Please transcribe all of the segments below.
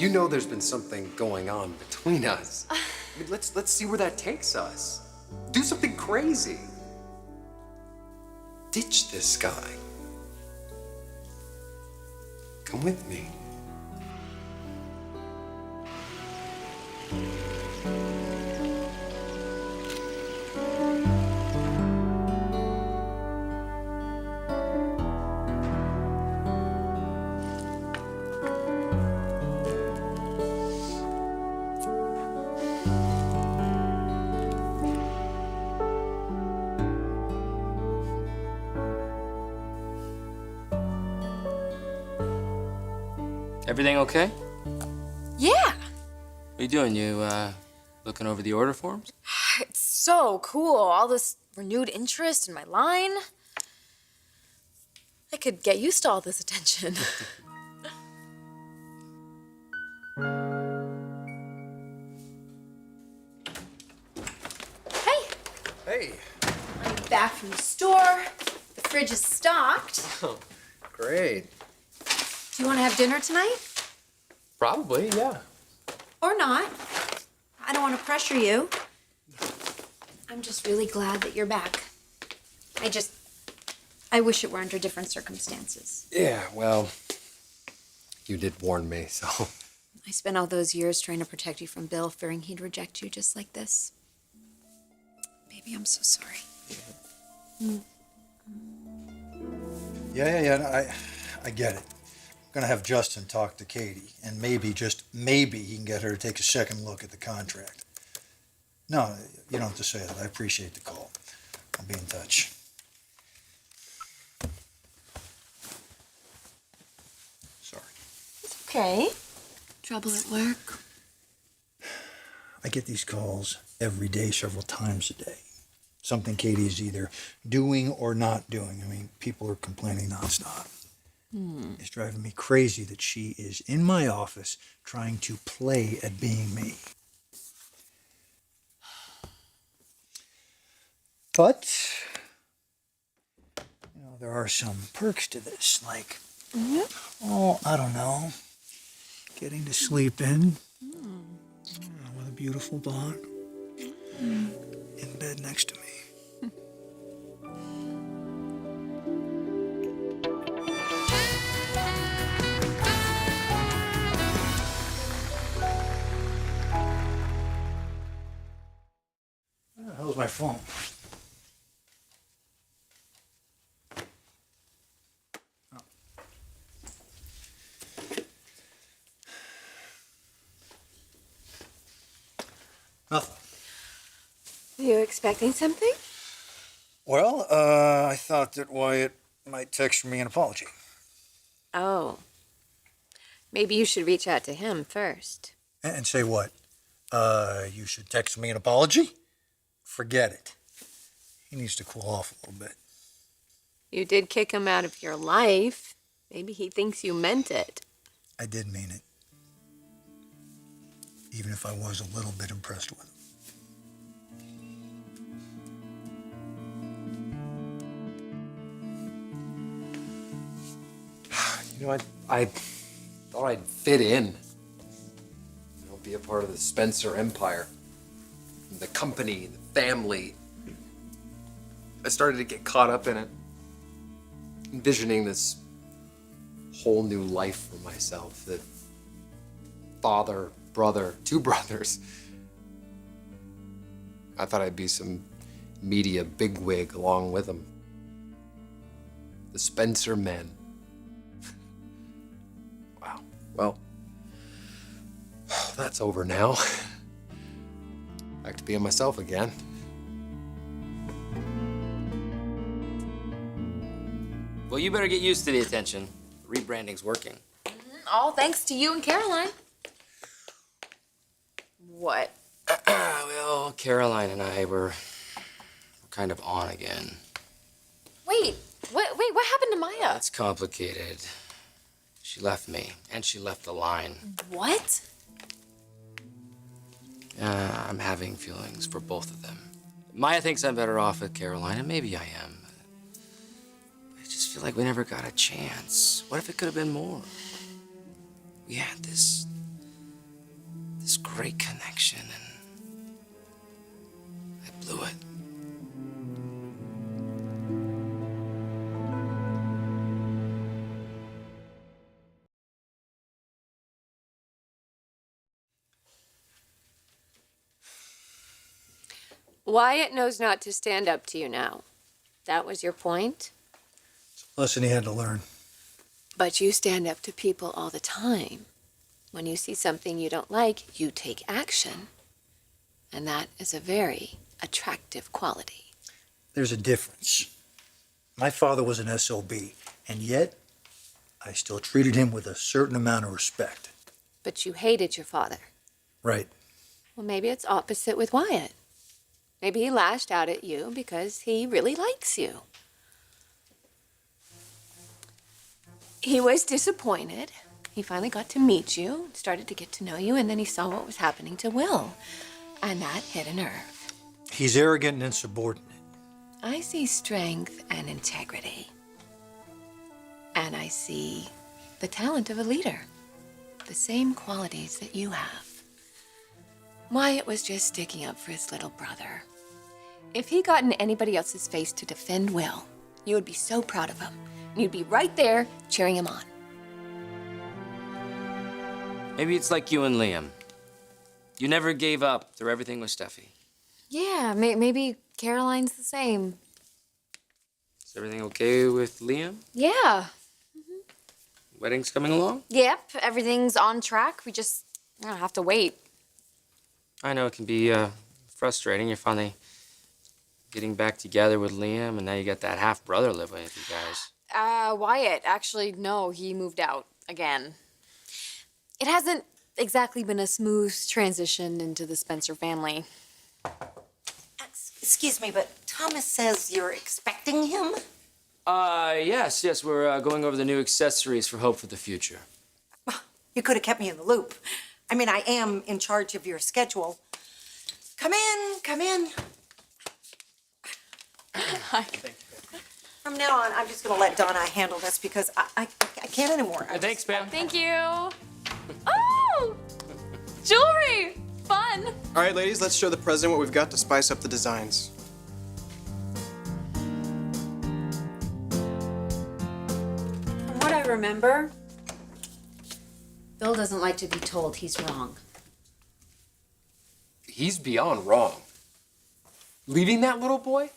You know there's been something going on between us. I mean, let's see where that takes us. Do something crazy. Ditch this guy. Come with me. Everything okay? Yeah. What are you doing? You, looking over the order forms? It's so cool, all this renewed interest in my line. I could get used to all this attention. Hey. Hey. I'm back from the store. The fridge is stocked. Oh, great. Do you want to have dinner tonight? Probably, yeah. Or not. I don't want to pressure you. I'm just really glad that you're back. I wish it were under different circumstances. Yeah, well, you did warn me, so. I spent all those years trying to protect you from Bill, fearing he'd reject you just like this. Baby, I'm so sorry. Yeah, I get it. I'm gonna have Justin talk to Katie, and maybe, just maybe, he can get her to take a second look at the contract. No, you don't have to say that. I appreciate the call. I'll be in touch. Sorry. It's okay. Trouble at work? I get these calls every day, several times a day. Something Katie is either doing or not doing. I mean, people are complaining nonstop. It's driving me crazy that she is in my office trying to play at being me. But, you know, there are some perks to this, like, oh, I don't know, getting to sleep in with a beautiful dog in bed next to me. Where the hell's my phone? Oh. Nothing. Are you expecting something? Well, I thought that Wyatt might text me an apology. Oh. Maybe you should reach out to him first. And say what? You should text me an apology? Forget it. He needs to cool off a little bit. You did kick him out of your life. Maybe he thinks you meant it. I did mean it. Even if I was a little bit impressed with him. You know, I thought I'd fit in. You know, be a part of the Spencer empire. The company, the family. I started to get caught up in it. Envisioning this whole new life for myself. The father, brother, two brothers. I thought I'd be some media bigwig along with them. The Spencer men. Wow. Well, that's over now. Back to being myself again. Well, you better get used to the attention. Rebranding's working. All thanks to you and Caroline. What? Well, Caroline and I were kind of on again. Wait, what happened to Maya? That's complicated. She left me, and she left the line. What? I'm having feelings for both of them. Maya thinks I'm better off with Caroline, and maybe I am. I just feel like we never got a chance. What if it could have been more? We had this this great connection, and I blew it. Wyatt knows not to stand up to you now. That was your point? Lesson he had to learn. But you stand up to people all the time. When you see something you don't like, you take action. And that is a very attractive quality. There's a difference. My father was an SOB, and yet I still treated him with a certain amount of respect. But you hated your father. Right. Well, maybe it's opposite with Wyatt. Maybe he lashed out at you because he really likes you. He was disappointed. He finally got to meet you, started to get to know you, and then he saw what was happening to Will. And that hit a nerve. He's arrogant and insubordinate. I see strength and integrity. And I see the talent of a leader. The same qualities that you have. Wyatt was just sticking up for his little brother. If he got in anybody else's face to defend Will, you would be so proud of him. And you'd be right there cheering him on. Maybe it's like you and Liam. You never gave up through everything with Steffi. Yeah, maybe Caroline's the same. Is everything okay with Liam? Yeah. Wedding's coming along? Yep, everything's on track. We just have to wait. I know it can be frustrating. You're finally getting back together with Liam, and now you got that half-brother living with you guys. Wyatt, actually, no, he moved out again. It hasn't exactly been a smooth transition into the Spencer family. Excuse me, but Thomas says you're expecting him? Yes, we're going over the new accessories for Hope for the future. You could have kept me in the loop. I mean, I am in charge of your schedule. Come in, come in. Hi. From now on, I'm just gonna let Donna handle this because I can't anymore. Thanks, Pam. Thank you. Oh! Jewelry! Fun! All right, ladies, let's show the president what we've got to spice up the designs. From what I remember, Bill doesn't like to be told he's wrong. He's beyond wrong. Leaving that little boy?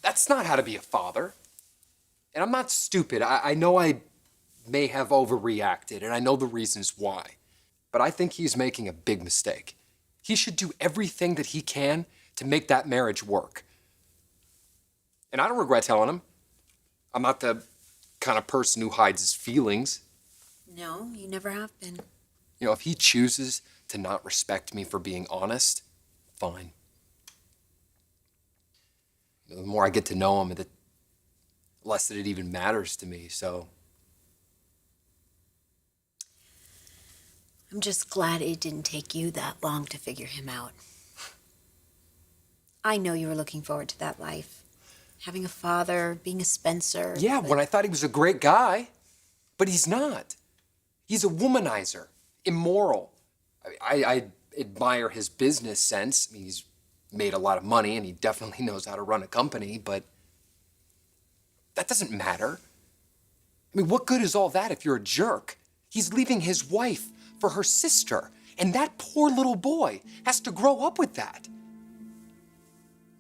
That's not how to be a father. And I'm not stupid. I know I may have overreacted, and I know the reasons why. But I think he's making a big mistake. He should do everything that he can to make that marriage work. And I don't regret telling him. I'm not the kind of person who hides his feelings. No, you never have been. You know, if he chooses to not respect me for being honest, fine. You know, the more I get to know him, the less that it even matters to me, so. I'm just glad it didn't take you that long to figure him out. I know you were looking forward to that life. Having a father, being a Spencer. Yeah, when I thought he was a great guy, but he's not. He's a womanizer, immoral. I admire his business sense. I mean, he's made a lot of money and he definitely knows how to run a company, but that doesn't matter. I mean, what good is all that if you're a jerk? He's leaving his wife for her sister, and that poor little boy has to grow up with that.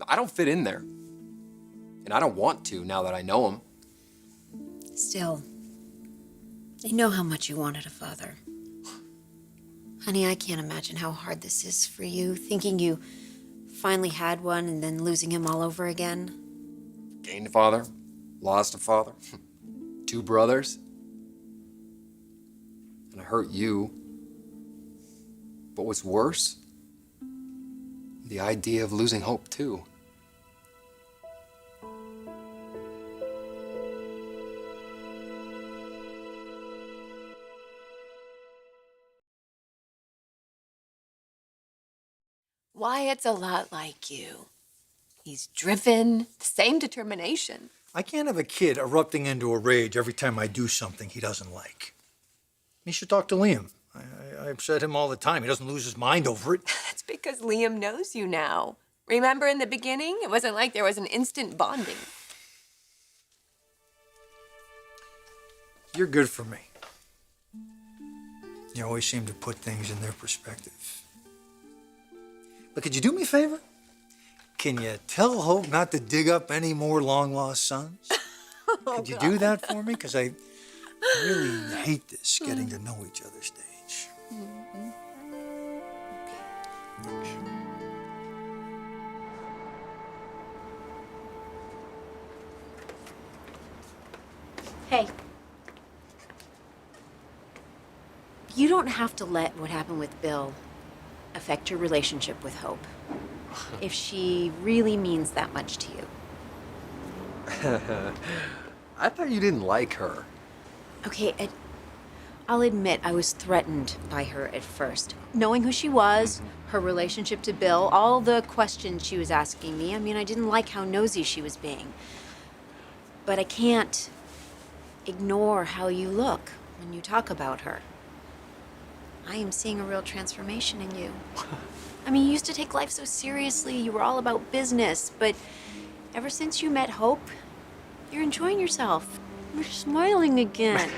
I don't fit in there, and I don't want to now that I know him. Still, I know how much you wanted a father. Honey, I can't imagine how hard this is for you, thinking you finally had one and then losing him all over again. Gained a father, lost a father, 2 brothers, and I hurt you. But what's worse, the idea of losing Hope too. Wyatt's a lot like you. He's driven, the same determination. I can't have a kid erupting into a rage every time I do something he doesn't like. He should talk to Liam. I upset him all the time. He doesn't lose his mind over it. That's because Liam knows you now. Remember in the beginning? It wasn't like there was an instant bonding. You're good for me. You always seem to put things in their perspective. But could you do me a favor? Can you tell Hope not to dig up any more long-lost sons? Could you do that for me? Because I really hate this, getting to know each other stage. Hey. You don't have to let what happened with Bill affect your relationship with Hope. If she really means that much to you. I thought you didn't like her. Okay, I'll admit I was threatened by her at first. Knowing who she was, her relationship to Bill, all the questions she was asking me. I mean, I didn't like how nosy she was being. But I can't ignore how you look when you talk about her. I am seeing a real transformation in you. I mean, you used to take life so seriously. You were all about business. But ever since you met Hope, you're enjoying yourself. You're smiling again.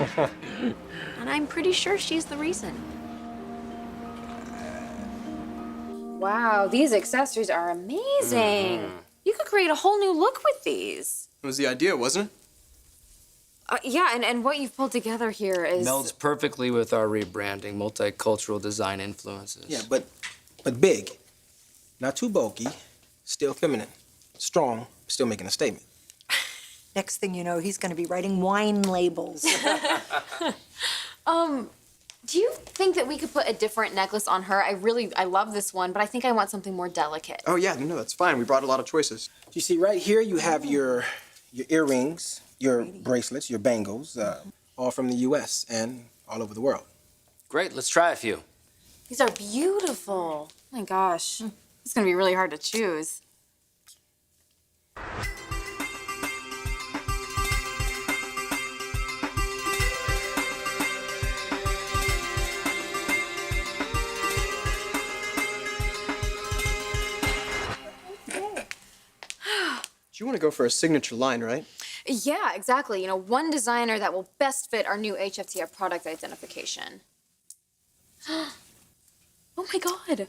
And I'm pretty sure she's the reason. Wow, these accessories are amazing. You could create a whole new look with these. It was the idea, wasn't it? Yeah, and what you've pulled together here is... Melds perfectly with our rebranding, multicultural design influences. Yeah, but big. Not too bulky. Still feminine. Strong. Still making a statement. Next thing you know, he's going to be writing wine labels. Do you think that we could put a different necklace on her? I love this one, but I think I want something more delicate. Oh, yeah, no, that's fine. We brought a lot of choices. You see, right here you have your earrings, your bracelets, your bangles, all from the U.S. and all over the world. Great, let's try a few. These are beautiful. Oh my gosh. It's gonna be really hard to choose. You want to go for a signature line, right? Yeah, exactly. You know, one designer that will best fit our new HFTF product identification. Oh my God.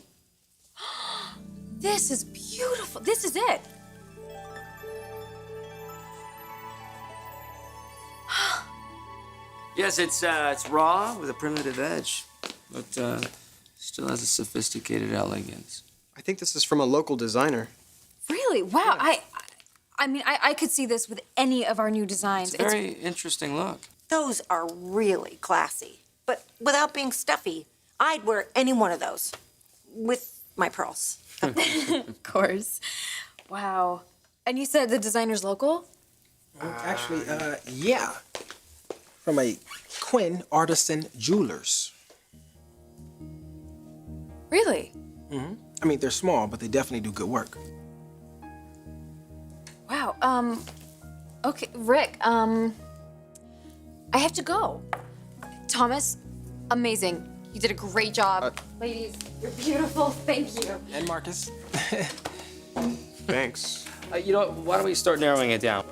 This is beautiful. This is it. Yes, it's raw with a primitive edge, but still has a sophisticated elegance. I think this is from a local designer. Really? Wow. I mean, I could see this with any of our new designs. It's a very interesting look. Those are really classy. But without being stuffy, I'd wear any one of those. With my pearls. Of course. Wow. And you said the designer's local? Actually, yeah. From a Quinn Artisan Jewelers. Really? I mean, they're small, but they definitely do good work. Wow. Okay, Rick, I have to go. Thomas, amazing. You did a great job. Ladies, you're beautiful. Thank you. And Marcus. Thanks. You know, why don't we start narrowing it down?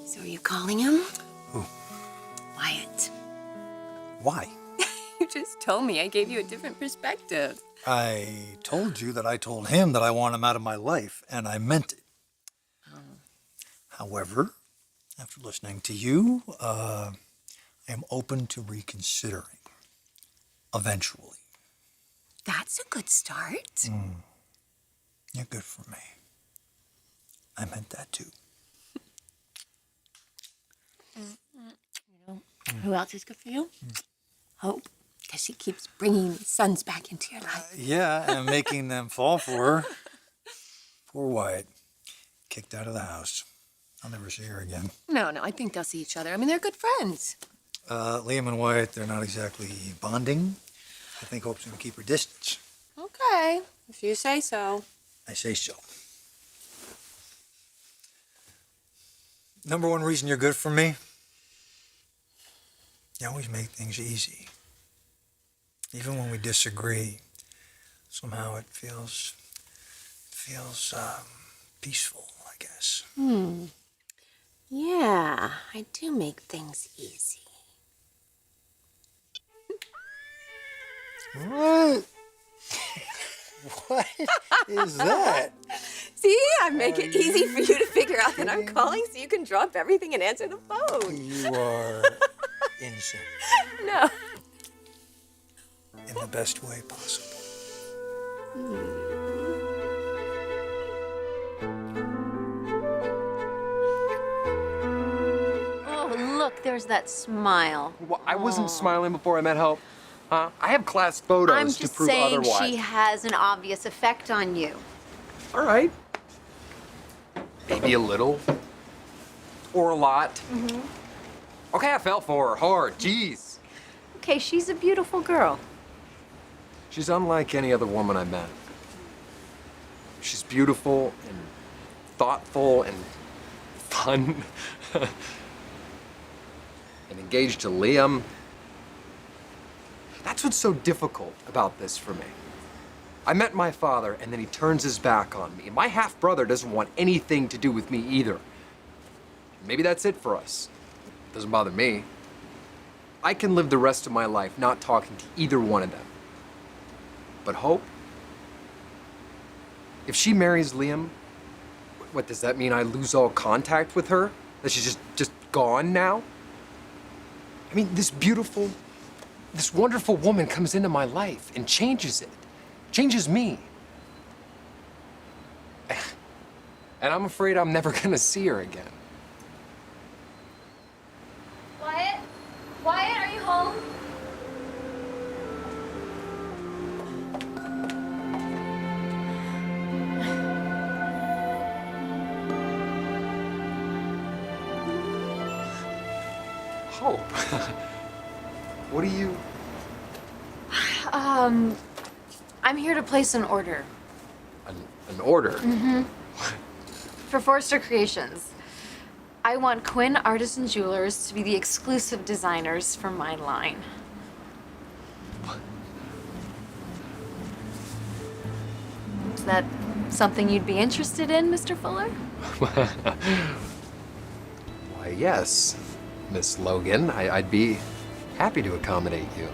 So are you calling him? Who? Wyatt. Why? You just told me I gave you a different perspective. I told you that I told him that I want him out of my life, and I meant it. However, after listening to you, I am open to reconsidering. Eventually. That's a good start. You're good for me. I meant that too. Who else is good for you? Hope, because she keeps bringing sons back into your life. Yeah, and making them fall for her. Poor Wyatt. Kicked out of the house. I'll never see her again. No, I think they'll see each other. I mean, they're good friends. Liam and Wyatt, they're not exactly bonding. I think Hope's gonna keep her distance. Okay, if you say so. I say so. Number one reason you're good for me, you always make things easy. Even when we disagree, somehow it feels peaceful, I guess. Yeah, I do make things easy. What? What is that? See, I make it easy for you to figure out that I'm calling so you can drop everything and answer the phone. You are insane. No. In the best way possible. Oh, look, there's that smile. Well, I wasn't smiling before I met Hope. I have class photos I'm to just prove saying otherwise. she has an obvious effect on you. All right. Maybe a little. Or a lot. Okay, I fell for her hard. Jeez. Okay, she's a beautiful girl. She's unlike any other woman I met. She's beautiful and thoughtful and fun. And engaged to Liam. That's what's so difficult about this for me. I met my father, and then he turns his back on me. My half-brother doesn't want anything to do with me either. Maybe that's it for us. Doesn't bother me. I can live the rest of my life not talking to either one of them. But Hope? If she marries Liam, what does that mean? I lose all contact with her? That she's just gone now? I mean, this wonderful woman comes into my life and changes it. Changes me. And I'm afraid I'm never gonna see her again. Wyatt? Wyatt, are you home? Hope. What do you... I'm here to place an order An order? for Forrester Creations. I want Quinn Artisan Jewelers to be the exclusive designers for my line. Is that something you'd be interested in, Mr. Fuller? Why, yes, Miss Logan. I'd be happy to accommodate you.